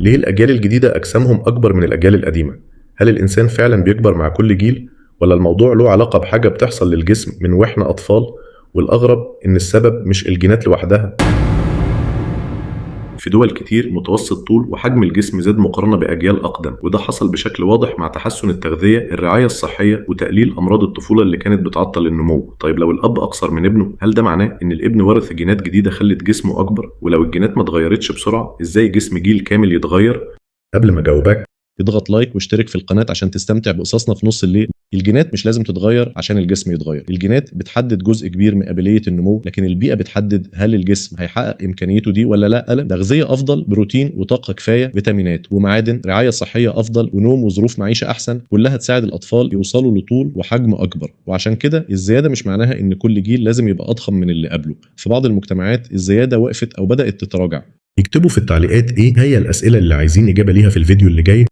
ليه الأجيال الجديدة أجسامهم أكبر من الأجيال القديمة؟ هل الإنسان فعلا بيكبر مع كل جيل؟ ولا الموضوع له علاقة بحاجة بتحصل للجسم من وإحنا أطفال؟ والأغرب إن السبب مش الجينات لوحدها. في دول كتير متوسط طول وحجم الجسم زاد مقارنة بأجيال أقدم، وده حصل بشكل واضح مع تحسن التغذية، الرعاية الصحية، وتقليل أمراض الطفولة اللي كانت بتعطل النمو. طيب لو الأب أقصر من ابنه، هل ده معناه إن الابن ورث جينات جديدة خلت جسمه أكبر؟ ولو الجينات ما اتغيرتش بسرعة، إزاي جسم جيل كامل يتغير؟ قبل ما أجاوبك، اضغط لايك واشترك في القناة عشان تستمتع بقصصنا في نص الليل. الجينات مش لازم تتغير عشان الجسم يتغير. الجينات بتحدد جزء كبير من قابلية النمو، لكن البيئة بتحدد هل الجسم هيحقق إمكانيته دي ولا لا. تغذية أفضل، بروتين وطاقة كفاية، فيتامينات ومعادن، رعاية صحية أفضل، ونوم وظروف معيشة أحسن، كلها تساعد الأطفال يوصلوا لطول وحجم أكبر. وعشان كده الزيادة مش معناها إن كل جيل لازم يبقى أضخم من اللي قبله. في بعض المجتمعات الزيادة وقفت أو بدأت تتراجع. اكتبوا في التعليقات إيه هي الأسئلة اللي عايزين إجابة ليها في الفيديو اللي جاي.